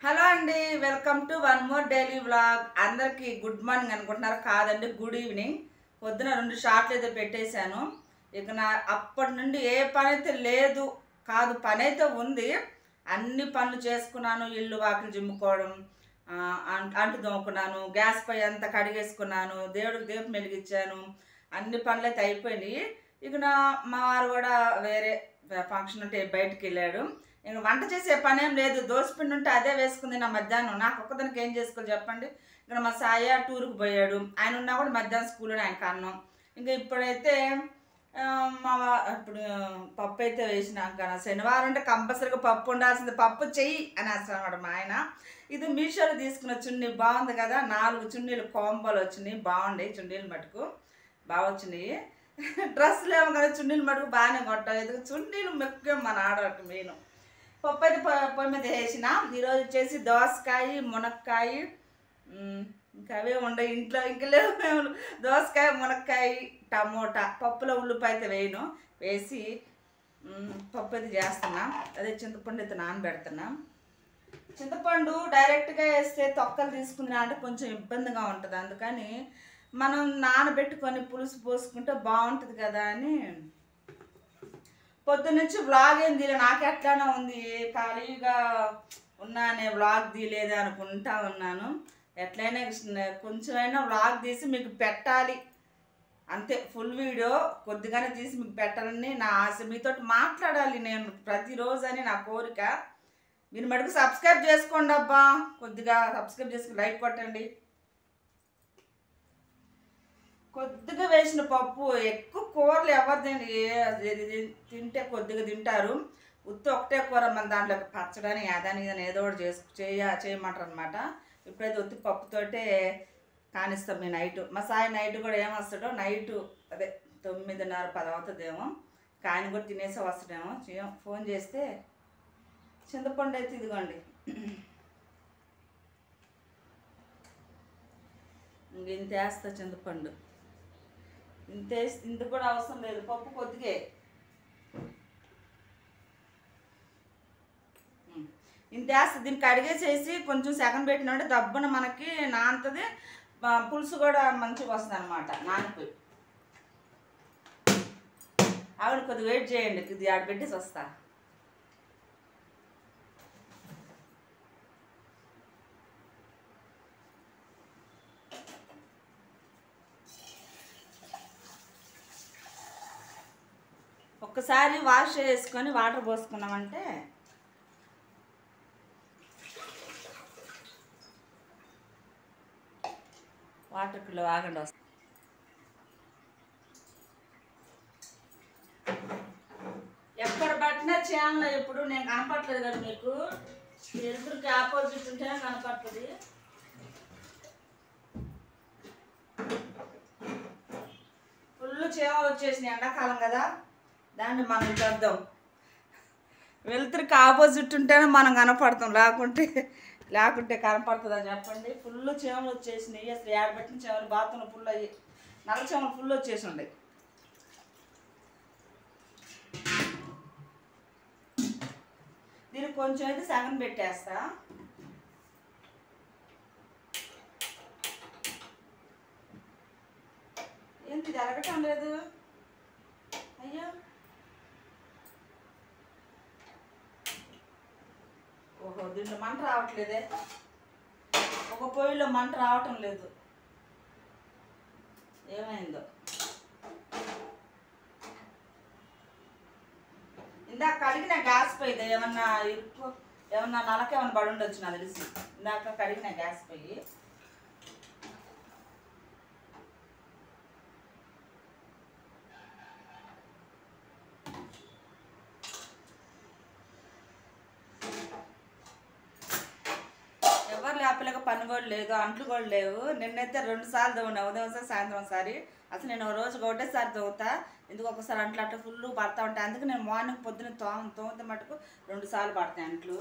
Hello అండి, welcome to one more daily vlog. అందరికీ good morning అనుకుంటున్నారు, కాదండి గుడ్ ఈవినింగ్. పొద్దున 2 షార్ట్లు అయితే పెట్టేశాను. ఇక నా అప్పటి నుండి ఏ పని అయితే లేదు, కాదు పని అయితే ఉంది. అన్ని పనులు చేసుకున్నాను. ఇల్లు వాకిలు జిమ్ముకోవడం, అంటు తోముకున్నాను, గ్యాస్ పై అంతా కడిగేసుకున్నాను, దేవుడికి దీపం వెలిగించాను. అన్ని పనులు అయితే అయిపోయినాయి. ఇక మా వారు కూడా వేరే ఫంక్షన్ ఉంటే బయటికి వెళ్ళాడు. నేను వంట చేసే పని ఏం లేదు. దోసపిండి ఉంటే అదే వేసుకుంది నా మధ్యాహ్నం. నాకు ఒక్కదానికి ఏం చేసుకోవాలి చెప్పండి. ఇక్కడ మా సాయ టూర్కి పోయాడు. ఆయన ఉన్నా కూడా మధ్యాహ్నం స్కూల్లోనే ఆయనకు అన్నం. ఇంకా ఇప్పుడైతే ఇప్పుడు పప్పు అయితే వేసినాక శనివారం అంటే కంపల్సరీగా పప్పు ఉండాల్సింది. పప్పు చెయ్యి అని అసలు మా ఆయన. ఇది మీషోలో తీసుకున్న చున్నీ బాగుంది కదా. 4 చున్నీలు కాంబోలు వచ్చినాయి, బాగుండే చున్నీలు మటుకు బాగా వచ్చినాయి. డ్రెస్సులు ఏమో కానీ చున్నీలు మటుకు బాగానే కొట్టలేదు. చున్నీలు ముఖ్యం మన ఆడవాళ్ళకి మెయిన్. పప్పు అయితే పొయ్యి మీద వేసిన. ఈరోజు వచ్చేసి దోసకాయ, మునక్కాయ, ఇంకా అవే ఉండే ఇంట్లో. ఇంకా లేవు. దోసకాయ, మునక్కాయ, టమోటా. పప్పులో ఉల్లిపాయ అయితే వేయను. వేసి పప్పు అయితే చేస్తున్నా. అదే చింతపండు అయితే నానబెడుతున్నా. చింతపండు డైరెక్ట్గా వేస్తే తొక్కలు తీసుకున్నా అంటే కొంచెం ఇబ్బందిగా ఉంటుంది. అందుకని మనం నానబెట్టుకొని పులుసు పోసుకుంటే బాగుంటుంది కదా అని పొద్దున్నుంచి వ్లాగ్ ఏం తీయలే. నాకు ఎట్లానే ఉంది, ఖాళీగా ఉన్నానే, వ్లాగ్ తీయలేదే అనుకుంటా ఉన్నాను. ఎట్లయినా కొంచెమైనా వ్లాగ్ తీసి మీకు పెట్టాలి అంతే. ఫుల్ వీడియో కొద్దిగానే తీసి మీకు పెట్టాలని నా ఆశ. మీతో మాట్లాడాలి నేను ప్రతిరోజు అని నా కోరిక. మీరు మటుకు సబ్స్క్రైబ్ చేసుకోండి అబ్బా. కొద్దిగా సబ్స్క్రైబ్ చేసుకుని లైక్ కొట్టండి. కొద్దిగా వేసిన పప్పు, ఎక్కువ కూరలు ఎవరు తింటే కొద్దిగా తింటారు. ఉత్తి ఒకటే కూర మన దాంట్లో పచ్చడని అదని ఏదో ఒకటి చేయమంటారు అనమాట. ఇప్పుడైతే ఉత్తి పప్పుతోటే కానిస్తాం మీ నైటు. మా సాయి నైట్ కూడా ఏమొస్తాడో, నైటు అదే 9:30-10 అవుతుందేమో. ఆయన కూడా తినేసే వస్తాడేమో. ఫోన్ చేస్తే చింతపండు అయితే ఇదిగోండి. ఇంత వేస్తా చింతపండు. ఇంత కూడా అవసరం లేదు, పప్పు కొద్దిగే. ఇంత వేస్తే దీనికి కడిగేసేసి కొంచెం సెకండ్ పెట్టినంటే దబ్బున మనకి నానుతుంది. పులుసు కూడా మంచిగా వస్తుంది అనమాట. నానిపోయి ఆవిడ కొద్దిగా వెయిట్ చేయండి. ఇది ఆడ పెట్టేసి వస్తా. ఒక్కసారి వాష్ చేసుకొని వాటర్ పోసుకున్నామంటే వాటర్ కిలో ఆగండి వస్తుంది. ఎక్కడ పట్టినా ఛానల్ ఎప్పుడు నేను కనపట్లేదు కదా మీకు. ఎదురుకి ఆపోజిట్ ఉంటేనే కనపడుతుంది. ఫుల్ చీమలు వచ్చేసినాయి, ఎండాకాలం కదా. దాన్ని మనం చూద్దాం. వెలుతురికి ఆపోజిట్ ఉంటేనే మనం కనపడతాం, లేకుంటే కనపడుతుందా చెప్పండి. ఫుల్ చీమలు వచ్చేసినాయి. అసలు ఏడబెట్టిన చీమలు బాత్రూంలో ఫుల్ అయ్యి నల్ల చీమలు ఫుల్ వచ్చేసి ఉన్నాయి. దీనికి కొంచెం అయితే సగం పెట్టేస్తా. ఏంటి ఇది అరగటం లేదు? అయ్యో, ఓహో, దీంట్లో మంట రావట్లేదే. ఒక పొయ్యిలో మంట రావటం లేదు, ఏమైందో. ఇందాక కడిగిన గ్యాస్ పొయ్యి ఏమన్నా నలకేమన్నా పడి ఉండొచ్చు నాకు తెలిసి. ఇందాక కడిగిన గ్యాస్ పొయ్యి. ఎవరు లేపలేక పని కూడా లేదు, అంట్లు కూడా లేవు. నిన్నైతే 2 సార్లు తోమినా, ఉదయం ఒకసారి సాయంత్రం ఒకసారి. అసలు నేను రోజుకి ఒకటేసారి తోగుతా. ఎందుకు ఒకసారి అంట్లు అట్లా ఫుల్ పడతా ఉంటాయి. అందుకే నేను మార్నింగ్ పొద్దున్న తోమితే మటుకు 2 సార్లు పడతాయి అంట్లు.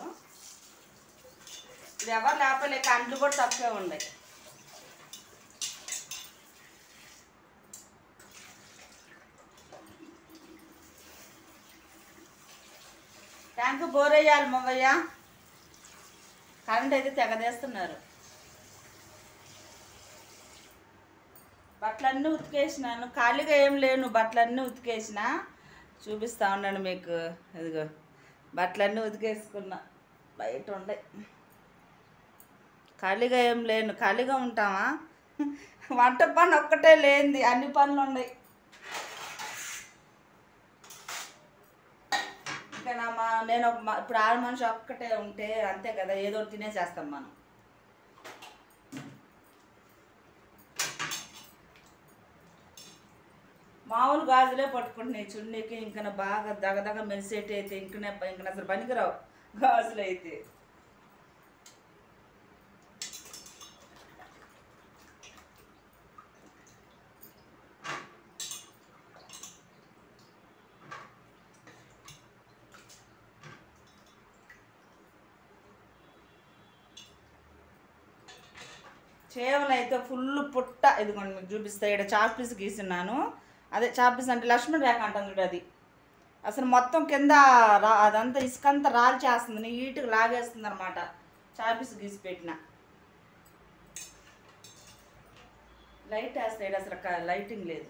ఇది ఎవరు లేపలేక అంట్లు కూడా తక్కువే ఉన్నాయి. ట్యాంకు బోర్ వేయాలి మొవ్వయ్య. కరెంట్ అయితే తెగదేస్తున్నారు. బట్టలన్నీ ఉతికేసినాను, ఖాళీగా ఏం లేను, బట్టలన్నీ ఉతికేసిన. చూపిస్తా ఉన్నాను మీకు. ఇదిగో బట్టలన్నీ ఉతికేసుకున్నా, బయట ఉండే. ఖాళీగా ఏం లేను, ఖాళీగా ఉంటామా? వంట పని ఒక్కటే లేనిది, అన్ని పనులు ఉన్నాయి. ఇంకా నేను ఇప్పుడు ఆరు మనిషి ఒక్కటే ఉంటే అంతే కదా, ఏదో తినేసేస్తాం మనం. మామూలు గాజులే పట్టుకుంటున్నాయి చున్నీకి. ఇంకా బాగా దగదగ మెరిసేటి అయితే ఇంకనే అసలు పనికిరావు గాజులు అయితే. చేవలు అయితే ఫుల్ పుట్ట. ఇదిగోండి మీకు చూపిస్తా, ఇక్కడ చాక్పీస్ గీస్తున్నాను. అదే చాక్పీస్ అంటే లక్ష్మణ్ రేఖ అంటాను చూడు, అది అసలు మొత్తం కింద అదంతా ఇసుకంతా రాలి చేస్తుంది, నీట్గా లాగేస్తుంది అనమాట. చాక్పీస్ గీసి పెట్టిన. లైట్ వేస్తాడు, అసలు లైటింగ్ లేదు.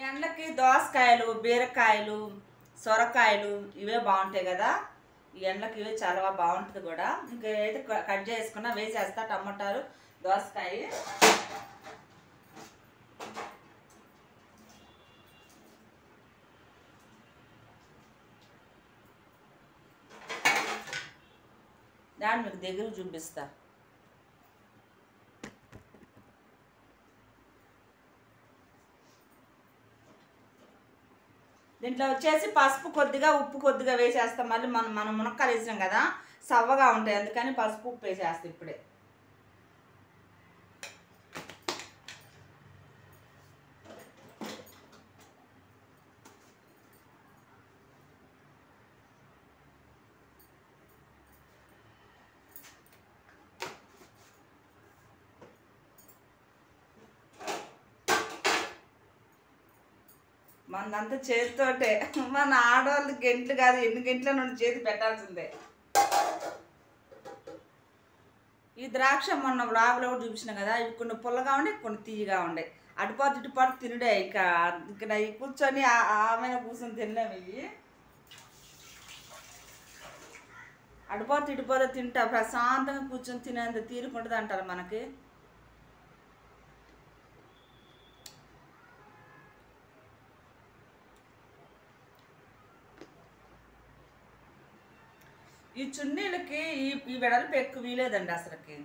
ఎండకి దోసకాయలు, బీరకాయలు, సొరకాయలు ఇవే బాగుంటాయి కదా. ఈ ఎండకి ఇవే చాలా బాగుంటుంది కూడా. ఇంకా అయితే కట్ చేసుకున్నా వేసేస్తా. టమాటాలు, దోసకాయ. దాన్ని మీకు దగ్గర చూపిస్తా. దీంట్లో వచ్చేసి పసుపు కొద్దిగా, ఉప్పు కొద్దిగా వేసేస్తాం. మళ్ళీ మనం మునక్కాయలు వేసాం కదా, సవ్వగా ఉంటాయి, అందుకని పసుపు ఉప్పు వేసేస్తాం ఇప్పుడే. మనదంతా చేతితోటే. మన ఆడవాళ్ళు గంటలు కాదు, ఎన్ని గంటల నుండి చేతి పెట్టాల్సిందే. ఈ ద్రాక్ష మొన్న వ్లాగ్లో కూడా చూపించిన కదా, ఇవి కొన్ని పుల్లగా ఉండే, కొన్ని తీయగా ఉండే. అటుపాటు ఇటుపాటు తినడే. ఇక్కడ కూర్చొని ఆమె కూర్చొని తినలేము. ఇవి అటుపాటు ఇటుపాటు తింటా ప్రశాంతంగా కూర్చొని తినేంత తీరుకుంటుంది అంటారు మనకి. ఈ చున్నీలకి ఈ వెడల్పు ఎక్కువ వీలేదండి అసలుకి.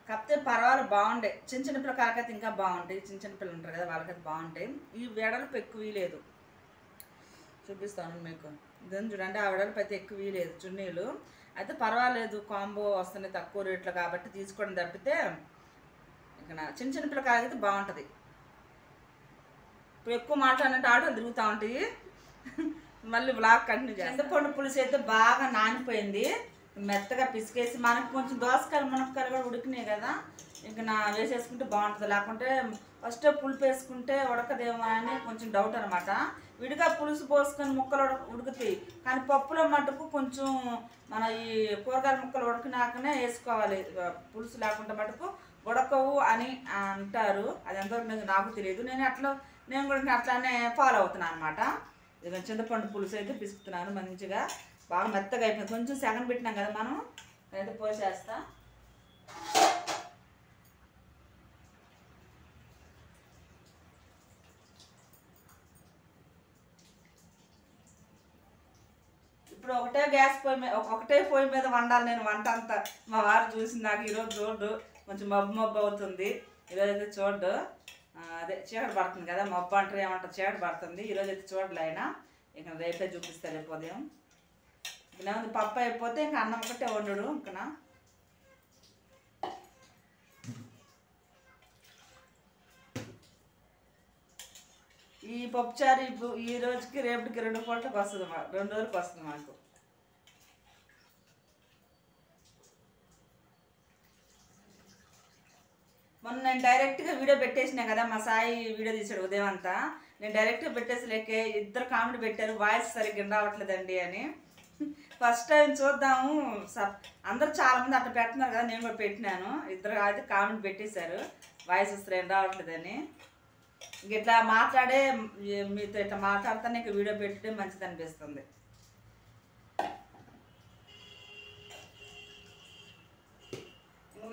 కాకపోతే పర్వాలేదు, బాగుండే. చిన్న చిన్న పిల్లకాయలకైతే ఇంకా బాగుంటాయి. చిన్న చిన్న పిల్లలు ఉంటారు కదా, వాళ్ళకైతే బాగుంటాయి. ఈ వెడల్పు ఎక్కువ వీలేదు. చూపిస్తాను మీకు. ఇదని చూడండి, ఆ వెడల్పు అయితే ఎక్కువ వీలేదు చున్నీలు. అయితే పర్వాలేదు, కాంబో వస్తున్నాయి తక్కువ రేట్లో కాబట్టి తీసుకోవడం తప్పితే. ఇక చిన్న చిన్న పిల్లకాయలకైతే బాగుంటుంది. ఇప్పుడు ఎక్కువ మాట్లాడినట్టు ఆటోలు తిరుగుతూ ఉంటాయి. మళ్ళీ బ్లాగ్ కంటిన్యూ చేస్తాం. చింతపండు పులుసు అయితే బాగా నానిపోయింది, మెత్తగా పిసికేసి. మనకి కొంచెం దోసకాయలు, మునక్కాయలు కూడా ఉడికినాయి కదా, ఇంక వేసేసుకుంటే బాగుంటుంది. లేకుంటే ఫస్ట్ పులుపు వేసుకుంటే ఉడకదేమో అని కొంచెం డౌట్ అనమాట. విడిగా పులుసు పోసుకొని ముక్కలు ఉడుకుతాయి, కానీ పప్పులో మటుకు కొంచెం మన ఈ కూరగాయల ముక్కలు ఉడికినాకనే వేసుకోవాలి. పులుసు లేకుండా మటుకు ఉడకవు అని అంటారు. అది ఎంతవరకు నాకు తెలియదు. నేను కూడా అట్లానే ఫాలో అవుతున్నాను అనమాట. ఇక చింతపండు పులుసు అయితే పిసుకుతున్నాను మంచిగా, బాగా మెత్తగా అయిపోయింది. కొంచెం సెగన్ పెట్టినాం కదా మనం, అయితే పోసేస్తా. ఇప్పుడు ఒకటే పొయ్యి మీద వండాలి నేను వంట అంతా. మా వారు చూసి నాకు ఈరోజు చూడు కొంచెం మబ్బు అవుతుంది. ఈరోజు అయితే చూడు, అదే చీకటి పడుతుంది కదా, మబ్బు అంటారు ఏమంటారు, చీకటి పడుతుంది. ఈరోజు అయితే చూడలే ఆయన. ఇక రేపే చూపిస్తారు, రేపు ఉదయం. ఇక పప్పు అయిపోతే ఇంకా అన్నం ఒకటే వండు. ఇంకా ఈ పప్పుచారు ఇప్పుడు ఈ రోజుకి రేపటికి 2 పూటలకు వస్తుంది 2 రోజులకు వస్తుంది మాకు. మొన్న నేను డైరెక్ట్గా వీడియో పెట్టేసినా కదా, మా సాయి వీడియో తీసాడు ఉదయం అంతా. నేను డైరెక్ట్గా పెట్టేసి లేకే ఇద్దరు కామెంట్ పెట్టారు వాయిస్ సరిగ్గా రావట్లేదండి అని. ఫస్ట్ టైం చూద్దాము, అందరూ చాలామంది అట్లా పెడుతున్నారు కదా, నేను కూడా పెట్టినాను. ఇద్దరు అయితే కామెంట్ పెట్టేశారు వాయిస్ వస్తారు ఏం రావట్లేదని. ఇంక ఇట్లా మాట్లాడే మీతో ఇట్లా మాట్లాడితేనే ఇంక వీడియో పెట్టే మంచిది అనిపిస్తుంది.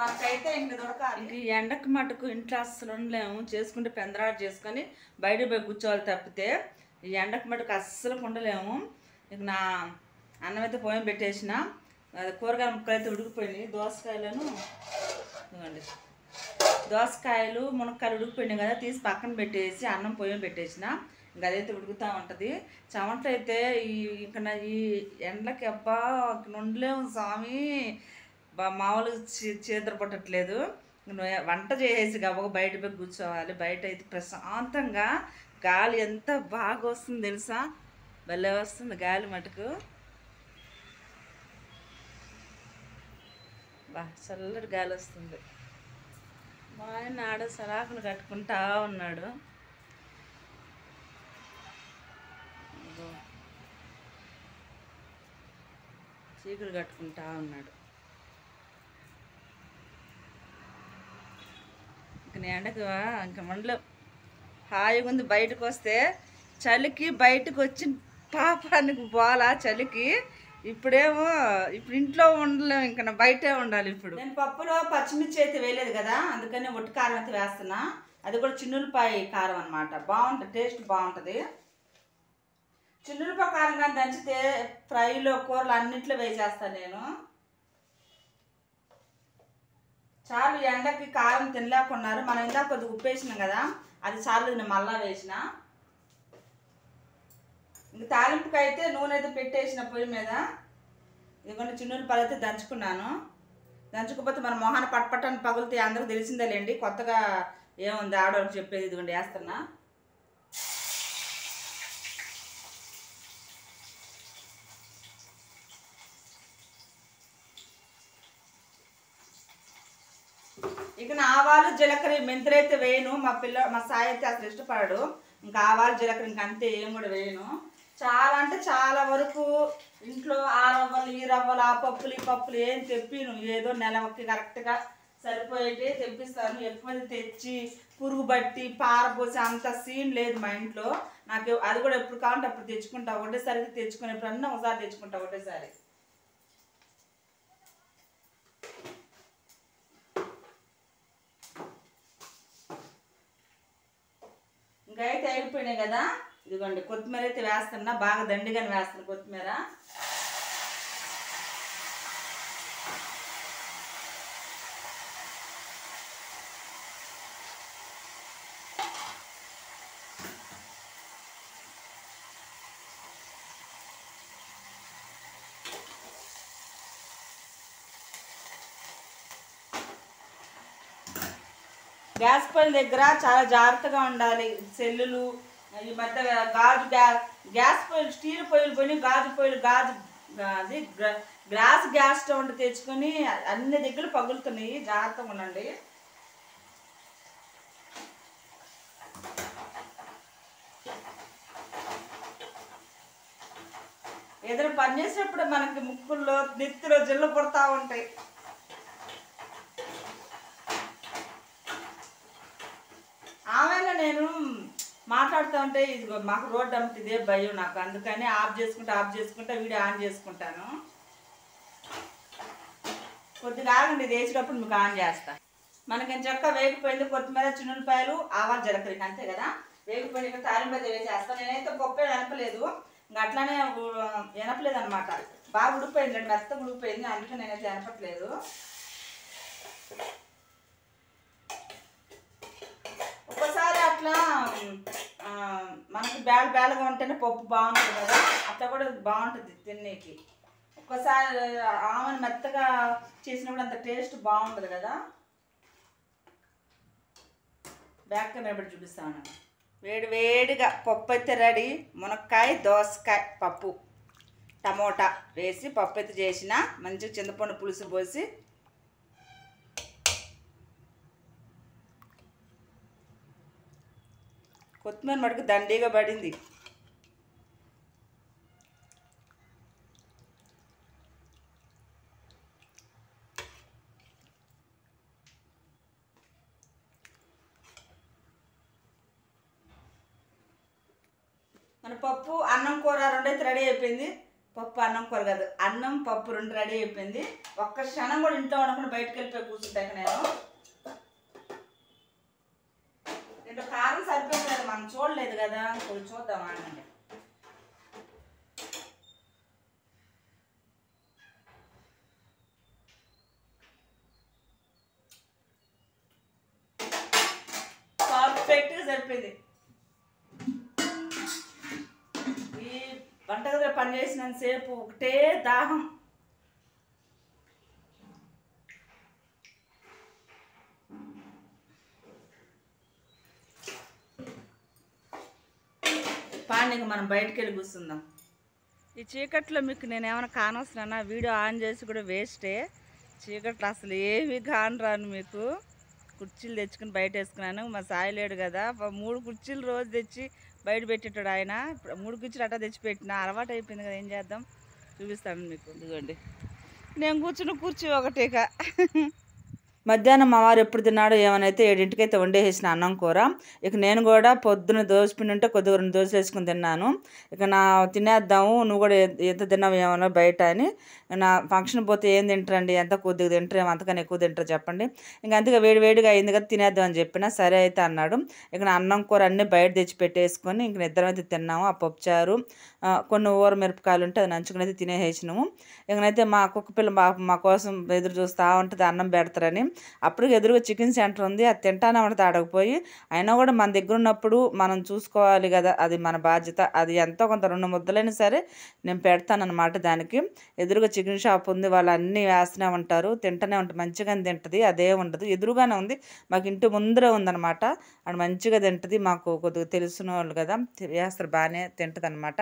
మనకైతే ఇంక దొరకాలి. ఇంక ఎండకు మటుకు ఇంట్లో అస్సలు ఉండలేము, చేసుకుంటే పెందరాడు చేసుకొని బయట పోయి కూర్చోవాలి తప్పితే ఈ ఎండకు మటుకు అస్సలు ఉండలేము. ఇక నా అన్నం అయితే పోయి పెట్టేసిన, అది కూరగాయల ముక్కలు అయితే ఉడికిపోయినాయి. దోసకాయలను ఇవ్వండి, దోసకాయలు మునక్కాయలు ఉడికిపోయినాయి కదా, తీసి పక్కన పెట్టేసి అన్నం పొయ్యి పెట్టేసిన. ఇంకా అదైతే ఉడుకుతూ ఉంటుంది. చెమట అయితే ఈ ఎండలకి అబ్బా ఉండలేము స్వామి, మామూలుగా చేతులు పట్టట్లేదు. వంట చేసేసి గబగ బయట పోయి కూర్చోవాలి. బయట అయితే ప్రశాంతంగా గాలి ఎంత బాగా వస్తుంది తెలుసా, భలే వస్తుంది గాలి మటుకు. బా చల్లటి గాలి వస్తుంది. మా ఆయన ఆడ సరాకులు కట్టుకుంటా ఉన్నాడు. చీకులు కట్టుకుంటా ఉన్నాడు. ఇంక నేను ఎండకు ఇంక మండలో హాయిగా ఉంది. బయటకు వస్తే చలికి బయటకు వచ్చి పాపానికి పోలా చలికి. ఇప్పుడేమో ఇప్పుడు ఇంట్లో ఉండలేము, ఇంకా బయటే ఉండాలి. ఇప్పుడు నేను పప్పులో పచ్చిమిర్చి అయితే వేయలేదు కదా, అందుకని ఒట్టి కారం అయితే వేస్తున్నా. అది కూడా చిన్నులపాయ కారం అనమాట, బాగుంటుంది, టేస్ట్ బాగుంటుంది. చిన్నులపాయ కారం కానీ దంచితే ఫ్రైలో కూరలు అన్నింటిలో వేసేస్తాను నేను. చాలు ఎండకి కారం తినలేకున్నారు. మనం ఇందాక కొద్దిగా ఉప్పు వేసినాం కదా, అది చాలు, నేను మళ్ళా వేసిన. ఇంక తాలింపుకి అయితే నూనె అయితే పెట్టేసిన పొయ్యి మీద. ఇదిగోండి చిన్నులపాయలు అయితే దంచుకున్నాను. దంచుకోకపోతే మన మొహాన్ని పట్పట్టని పగులుతాయి, అందరికి తెలిసిందేలేండి, కొత్తగా ఏముంది ఆడవాళ్ళకి చెప్పేది. ఇదిగోండి వేస్తున్నా. ఇక ఆవాలు జీలకర్ర మెంతులు అయితే వేయను. మా సాయి అయితే అసలు ఇష్టపడాడు. ఇంకా ఆవాలు జీలకర్ర ఇంక అంతే, ఏం కూడా వేయను. చాలా అంటే చాలా వరకు ఇంట్లో ఆ రవ్వలు ఈ రవ్వలు ఆ పప్పులు ఈ పప్పులు ఏం తెప్పిను, ఏదో నెలకి కరెక్ట్గా సరిపోయేటి తెప్పిస్తాను. ఎక్కువ తెచ్చి పురుగు బట్టి పారపోసి అంత సీన్ లేదు మా ఇంట్లో. నాకు అది కూడా ఎప్పుడు కావాలంటే అప్పుడు తెచ్చుకుంటా, ఒకటేసారి తెచ్చుకుని ఎప్పుడన్నా ఒకసారి తెచ్చుకుంటా ఒకటేసారి. ఇంకా అయితే అయిపోయినాయి కదా. ఇదిగోండి కొత్తిమీర అయితే వేస్తున్నా, బాగా దండిగానే వేస్తాను కొత్తిమీర. గ్యాస్ పొయ్యిల దగ్గర చాలా జాగ్రత్తగా ఉండాలి. సెల్లులు ఈ మధ్య గ్యాస్ పొయ్యిలు, స్టీల్ పొయ్యిలు కొని గాజు పొయ్యిలు, అది గ్యాస్ స్టవ్ తెచ్చుకొని అన్ని దగ్గర పగులుతున్నాయి, జాగ్రత్తగా ఉండండి. ఏదైనా పని చేసేటప్పుడు మనకి ముక్కుల్లో నెత్తిలో జిల్లు పుడతా ఉంటాయి. ఆమెలో నేను మాట్లాడుతూ ఉంటే ఇది మాకు రోడ్డు అమ్మటి ఇదే భయం నాకు, అందుకని ఆఫ్ చేసుకుంటా వీడియో ఆన్ చేసుకుంటాను. కొద్దిగా ఆగండి, ఇది వేసేటప్పుడు మీకు ఆన్ చేస్తా. మనకి చక్క వేగిపోయింది. కొత్తిమీర చిన్నులపాయలు ఆవాలు జీలకర్ర అంతే కదా, వేగిపోయింది. ఇక్కడ తాలింపు అయితే వేసేస్తాను. నేనైతే పప్పు ఎనపలేదు, ఇంకా అట్లానే ఎనపలేదు అనమాట. బాగా ఉడిపోయింది, మెత్తగా ఉడిపోయింది, అందుకే నేనైతే ఎనపట్లేదు. ఒక్కసారి అట్లా మనకి బేళగా ఉంటేనే పప్పు బాగుంటుంది కదా, అట్లా కూడా బాగుంటుంది తినేకి. ఒక్కసారి ఆమెను మెత్తగా చేసినప్పుడు అంత టేస్ట్ బాగుంటుంది కదా. బ్యాక్ కెమెరా పెట్టి చూపిస్తాను. వేడి వేడిగా పప్పు అయితే రెడీ. మునక్కాయ దోసకాయ పప్పు టమోటా వేసి పప్పు అయితే చేసిన. మంచిగా చింతపండు పులుసు పోసి కొత్తిమీర మటుకు దండిగా పడింది. మన పప్పు అన్నం కూర రెండైతే రెడీ అయిపోయింది. పప్పు అన్నం కూర కాదు, అన్నం పప్పు రెండు రెడీ అయిపోయింది. ఒక్క క్షణం కూడా ఇంట్లో ఉండకుండా బయటకు వెళ్ళిపోయి కూర్చుంటాక నేను దీంట్లో కారం సరిపోతుంది, మనం చూడలేదు కదా, కొంచెం చూద్దాం అంటే. పర్ఫెక్ట్గా సరిపోయింది. వంటగదిలో పని చేసినంతసేపు ఒకటే దాహం. పాండికి మనం బయటికి వెళ్ళి కూర్చుందాం. ఈ చీకట్లో మీకు నేను ఏమైనా కానొస్తున్నా, వీడియో ఆన్ చేసి కూడా వేస్టే. చీకట్లో అసలు ఏమి కానరాను మీకు. కుర్చీలు తెచ్చుకుని బయట వేసుకున్నాను. మా సాయి లేడు కదా, 3 కుర్చీలు రోజు తెచ్చి బయట పెట్టేటాడు ఆయన. 3 కుర్చీలు అట్టా తెచ్చి పెట్టిన, అలవాటు అయిపోయింది కదా, ఏం చేద్దాం. చూపిస్తాను మీకు. ఇదిగోండి నేను కూర్చున్న కుర్చీ ఒకటేక. మధ్యాహ్నం మా వారు ఎప్పుడు తిన్నాడో ఏమనైతే 7ంటికి అయితే వండేసేసిన అన్నం కూర. ఇక నేను కూడా పొద్దున్న దోసపిండి ఉంటే కొద్దిగా 2 దోశలు వేసుకుని తిన్నాను. ఇక నా తినేద్దాము, నువ్వు కూడా ఎంత తిన్నావు ఏమన్నా బయట అని. నా ఫంక్షన్ పోతే ఏం తింటారండి, ఎంత కొద్దిగా తింటారు, అంతకన్నా ఎక్కువ తింటారు చెప్పండి. ఇంక అంతగా వేడివేడిగా అయింది కదా తినేద్దాం అని చెప్పిన. సరే అయితే అన్నాడు. ఇక నా అన్నం కూర అన్నీ బయట తెచ్చి పెట్టేసుకొని ఇంక నిద్ర అయితే తిన్నాము. ఆ పప్పుచారు కొన్ని ఊర మిరపకాయలు ఉంటే అది నంచుకుని అయితే తినేసేసినాము. ఇకనైతే మా కుక్క పిల్ల మా కోసం ఎదురు చూస్తూ ఉంటుంది అన్నం పెడతారని. అప్పుడు ఎదురుగా చికెన్ సెంటర్ ఉంది, అది తింటానే ఉంటుంది ఆడకపోయి. అయినా కూడా మన దగ్గర ఉన్నప్పుడు మనం చూసుకోవాలి కదా, అది మన బాధ్యత. అది ఎంతో కొంత 2 ముద్దలైనా సరే నేను పెడతానమాట. దానికి ఎదురుగా చికెన్ షాప్ ఉంది, వాళ్ళు అన్నీ వేస్తూనే ఉంటారు, తింటూనే ఉంటుంది, మంచిగానే తింటుంది, అదే ఉండదు. ఎదురుగానే ఉంది, మాకు ఇంటి ముందరే ఉందన్నమాట. అది మంచిగా తింటుంది, మాకు కొద్దిగా తెలిసిన వాళ్ళు కదా, వేస్తారు, బాగానే తింటుంది అనమాట.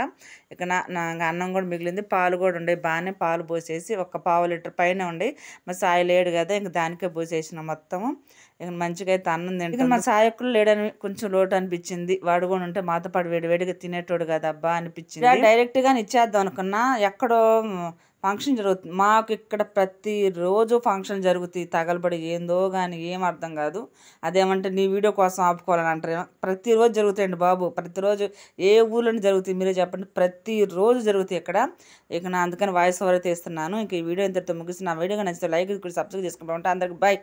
ఇక నా అన్నం కూడా మిగిలింది, పాలు కూడా ఉండే, బాగానే పాలు పోసేసి 1 పావు లీటర్ పైన ఉండే. మా సాయి లేడు కదా, ఇంక దానికే పోసేసిన మొత్తము. ఇక మంచిగా అయితే అన్నం తింటుంది. మా సాయి ఒక్కడు లేడని కొంచెం లోటు అనిపించింది. వాడు కూడా ఉంటే మాతో పాటు వేడివేడిగా తినేటోడు కదా అబ్బా అనిపించింది. డైరెక్ట్గా ఇచ్చేద్దాం అనుకున్నా, ఎక్కడో ఫంక్షన్ జరుగుతుంది మాకు ఇక్కడ. ప్రతిరోజు ఫంక్షన్ జరుగుతాయి తగలబడి, ఏందో కానీ ఏం అర్థం కాదు. అదేమంటే నీ వీడియో కోసం ఆపుకోవాలని అంటారు. ప్రతిరోజు జరుగుతాయండి బాబు, ప్రతిరోజు. ఏ ఊళ్ళోనే జరుగుతాయి మీరే చెప్పండి, ప్రతిరోజు జరుగుతాయి ఇక్కడ. ఇక నా అందుకని వాయిస్ ఓవర్ అయితే ఇస్తున్నాను. ఇంక ఈ వీడియో ఇంతటితో ముగిసి, నా వీడియోగా నచ్చితే లైక్ సబ్స్క్రైబ్ చేసుకుంటా ఉంటా. అందరికి బాయ్.